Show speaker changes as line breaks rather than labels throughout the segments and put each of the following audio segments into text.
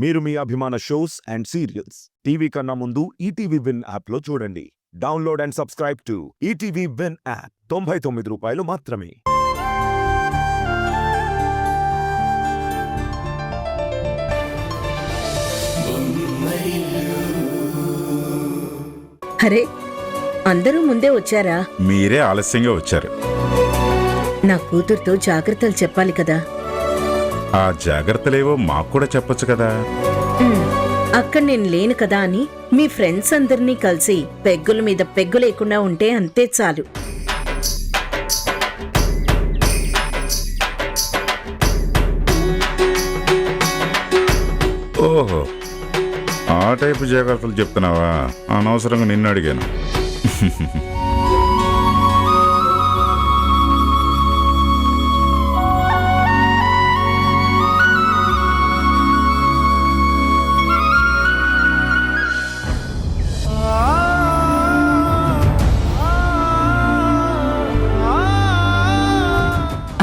మీరు మీ అభిమాన shows and serials TV కన్నా ముందు ఈటీవీ విన్ యాప్లో చూడండి. Download and subscribe to ETV win app. 99 రూపాయలు మాత్రమే.
అరే, అందరూ ముందే వచ్చారా?
మీరే ఆలస్యంగా వచ్చారు.
నా కూతురుతో జాగ్రత్తలు చెప్పాలి కదా.
ఆ జాగ్రత్తలేవో మాకు కూడా చెప్పొచ్చు కదా.
అక్కడ నేను లేను కదా అని మీ ఫ్రెండ్స్ అందరినీ కలిసి పెగ్గుల మీద పెగ్గు లేకుండా ఉంటే అంతే చాలు.
ఓహో, ఆ టైపు జాగ్రత్తలు చెప్తున్నావా? అనవసరంగా నిన్ను అడిగాను.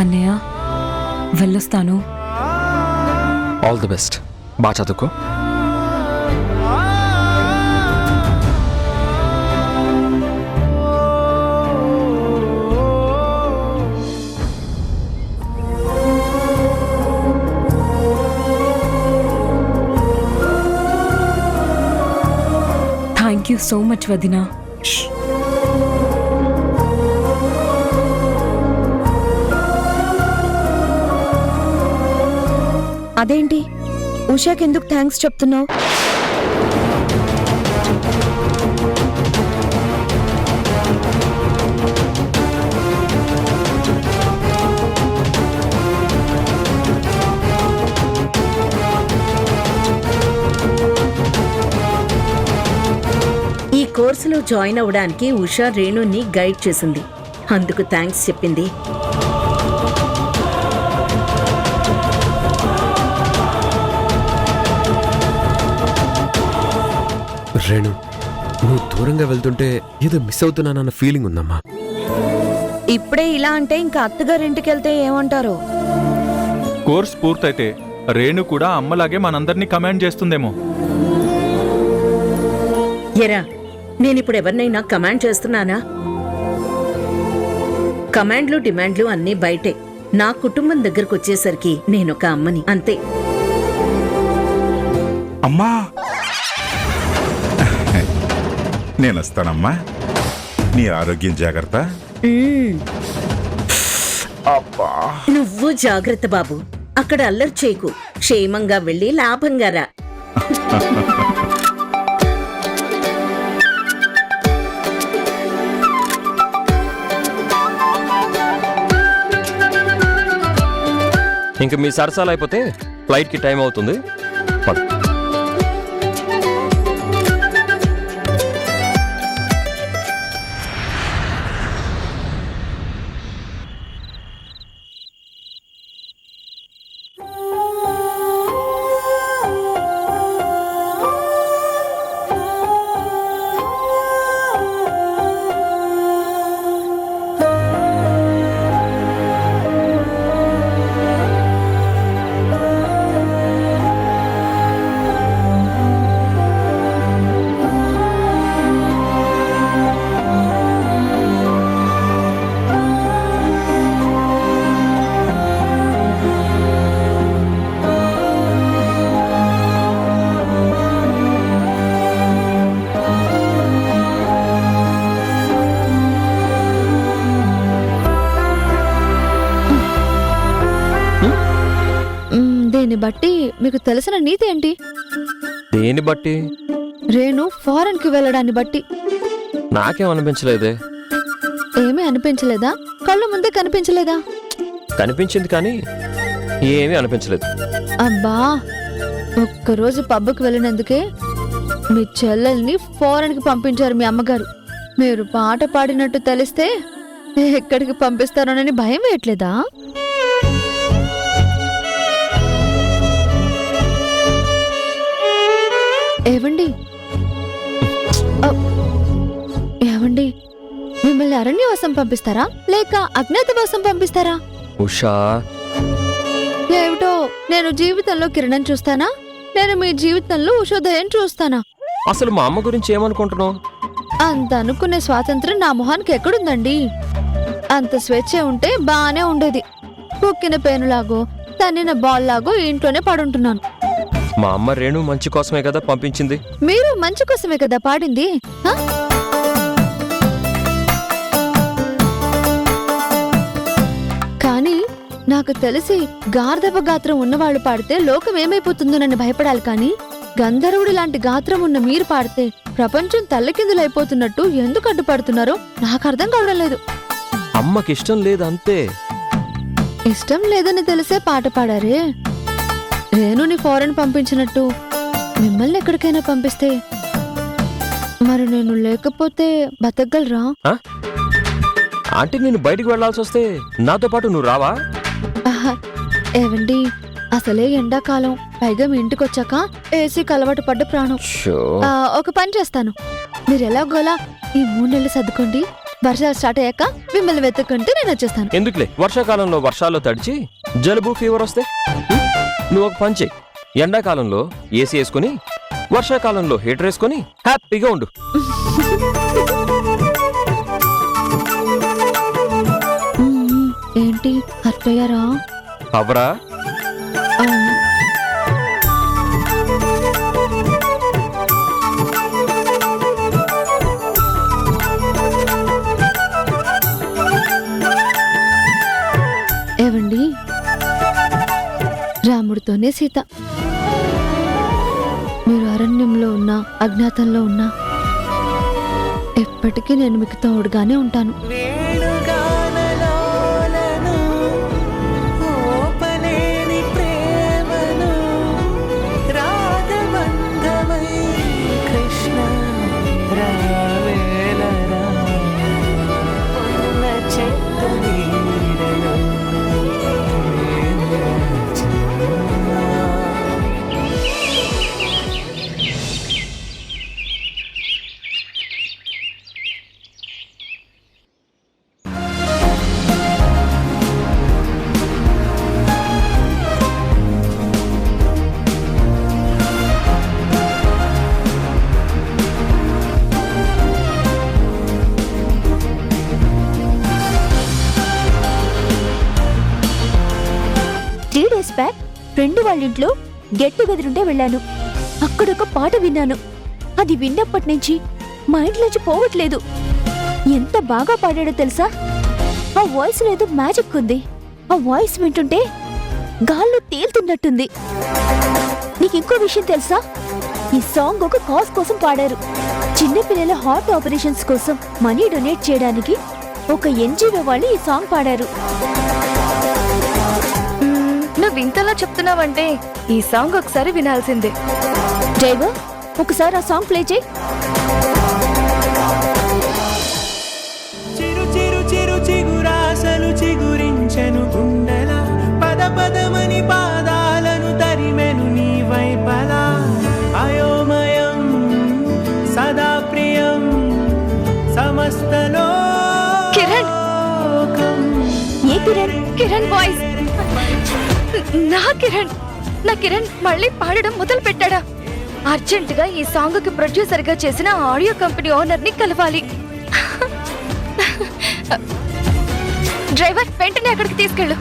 అన్నయ్య, వెళ్ళొస్తాను.
All the best. బాగా చదువుకో.
థ్యాంక్ యూ సో మచ్ వదినా.
అదేంటి, ఉషాకెందుకు థ్యాంక్స్ చెప్తున్నావు?
ఈ కోర్సులో జాయిన్ అవ్వడానికి ఉషా రేణుని గైడ్ చేసింది, అందుకు థ్యాంక్స్ చెప్పింది.
రేణు, నువ్వు దూరంగా వెళ్తుంటే ఏదో మిస్ అవుతున్నానన్న ఫీలింగ్ ఉందమ్మా.
ఇప్పుడే ఇలా అంటే ఇంకా అత్తగారింటికి వెళ్తే ఏమంటారో.
కోర్స్ పూర్తయితే రేణు కూడా అమ్మలాగే మనందరినీ కమాండ్ చేస్తుందేమో.
ఎరా, నేనిప్పుడు ఎవరినైనా కమాండ్ చేస్తున్నానా? కమాండ్లు డిమాండ్లు అన్నీ బయటే. నా కుటుంబం దగ్గరకు వచ్చేసరికి నేనొక అమ్మని, అంతే.
అమ్మా, నేను వస్తానమ్మా. నీ ఆరోగ్యం జాగ్రత్త. అబ్బా,
నువ్వు జాగ్రత్త బాబు. అక్కడ అల్లరి చేయకు. క్షేమంగా వెళ్ళి లాభంగా రా.
ఇంక మీ సరసాలు అయిపోతే ఫ్లైట్కి టైం అవుతుంది.
దీన్ని బట్టి మీకు తెలిసిన నీతి ఏంటి?
దేని బట్టి?
రేణు ఫారెన్ కి వెళ్ళడాన్ని బట్టి.
నాకేం అనిపించలేదే.
ఏమీ అనిపించలేదా? కళ్ళు ముందే కనిపించలేదా?
కనిపించింది కానీ ఏమీ అనిపించలేదు.
అబ్బా, ఒక్కరోజు పబ్కి వెళ్ళినందుకే మీ చెల్లెల్ని ఫారెన్ కి పంపించారు మీ అమ్మగారు. మీరు పాట పాడినట్టు తెలిస్తే ఎక్కడికి పంపిస్తారోనని భయం వేయట్లేదా? ఏవండి, ఏవండి, మిమ్మల్ని అరణ్యవాసం పంపిస్తారా లేక అజ్ఞాతవాసం పంపిస్తారా?
ఉషా,
ఏమిటో నేను జీవితంలో కిరణం చూస్తానా నేను మీ జీవితంలో ఉషోదయం చూస్తానా?
అసలు మా అమ్మ గురించి ఏమనుకుంటున్నావు?
అంత అనుకునే స్వాతంత్రం నా మొహానికి ఎక్కడుందండి? అంత స్వేచ్ఛ ఉంటే బానే ఉండేది. కుక్కిన పేనులాగో తన్నిన బాల్ లాగో ఇంట్లోనే పడుంటున్నాను.
మా అమ్మ రేణు మంచి కోసమే కదా పంపించింది.
మీరు మంచి కోసమే కదా పాడింది. హ? కానీ నాకు తెలిసి గార్ధప గాత్రం ఉన్నవాళ్ళు పాడితే లోకం ఏమైపోతుందోనని భయపడాలి. కానీ గంధర్వుడి లాంటి గాత్రం ఉన్న మీరు పాడితే ప్రపంచం తల్లకిందులైపోతున్నట్టు ఎందుకు అడ్డుపడుతున్నారో నాకు అర్థం కావడం లేదు.
అమ్మకిష్టం లేదు అంతే.
ఇష్టం లేదని తెలిసే పాట పాడారే. రేణుని ఫారెన్ పంపించినట్టు మిమ్మల్ని ఎక్కడికైనా పంపిస్తే మరి నేను లేకపోతే బతకగలరా?
ఆ? అంటే నేను బయటికి వెళ్లాల్సి వస్తే నాతో పాటు నువ్వు రావా?
ఆహా, ఏవండి, అసలే ఎండాకాలం, పైగా మీ ఇంటికొచ్చాక ఏసీకి అలవాటు పడ్డ ప్రాణం.
షో.
ఒక పని చేస్తాను, మీరు ఎలాగోలా ఈ 3 నెలలు సర్దుకోండి. వర్షాలు స్టార్ట్ అయ్యాక మిమ్మల్ని వెతుక్కుంటే నేను వచ్చేస్తాను.
ఎందుకులే, వర్షాకాలంలో వర్షాల్లో తడిచి జలుబు ఫీవర్ వస్తే నువ్వు ఒక పని చెయ్యి. ఎండాకాలంలో ఏసీ వేసుకుని వర్షాకాలంలో హీటర్ వేసుకుని హ్యాపీగా ఉండు.
ఏంటి అత్తయ్యారా?
అవరా?
ఏవండి, రాముడితోనే సీత. మీరు అరణ్యంలో ఉన్నా అజ్ఞాతంలో ఉన్నా ఎప్పటికీ నేను మీకు తోడుగానే ఉంటాను.
ఫ్రెండ్ వాళ్ళ ఇంట్లో గెట్ టుగెదర్ ఉంటే వెళ్ళాను. అక్కడొక పాట విన్నాను. అది విన్నప్పటి నుంచి మా ఇంట్లోంచి పోవట్లేదు. ఎంత బాగా పాడాడో తెలుసా? ఆ వాయిస్ లో ఏదో మ్యాజిక్ ఉంది. ఆ వాయిస్ వింటుంటే గాల్లో తేలుతున్నట్టుంది. నీకు ఇంకో విషయం తెలుసా? ఈ సాంగ్ ఒక కాజ్ కోసం పాడారు. చిన్నపిల్లల హార్ట్ ఆపరేషన్స్ కోసం మనీ డొనేట్ చేయడానికి ఒక ఎన్జిఓ వాళ్ళు ఈ సాంగ్ పాడారు.
నువ్వు ఇంతలా చెప్తున్నావంటే ఈ సాంగ్ ఒకసారి వినాల్సిందే.
డ్రైవర్, ఒకసారి ఆ సాంగ్ ప్లే చేయి.
చిరు చిరు చిరు చిగురాసలు చిగురించెను గుండెల, పద పదమని పాదాలను తరిమెను నీ వైపలా. అయోమయం సదా ప్రియం సమస్తలో.
కిరణ్!
ఏ కిరణ్?
కిరణ్ వాయిస్. నా కిరణ్ మళ్ళీ పాడడం మొదలు పెట్టాడా? అర్జెంట్ గా ఈ సాంగ్ కి ప్రొడ్యూసర్ గా చేసిన ఆడియో కంపెనీ ఓనర్ ని కలవాలి. డ్రైవర్, వెంటనే అక్కడికి తీసుకెళ్ళు.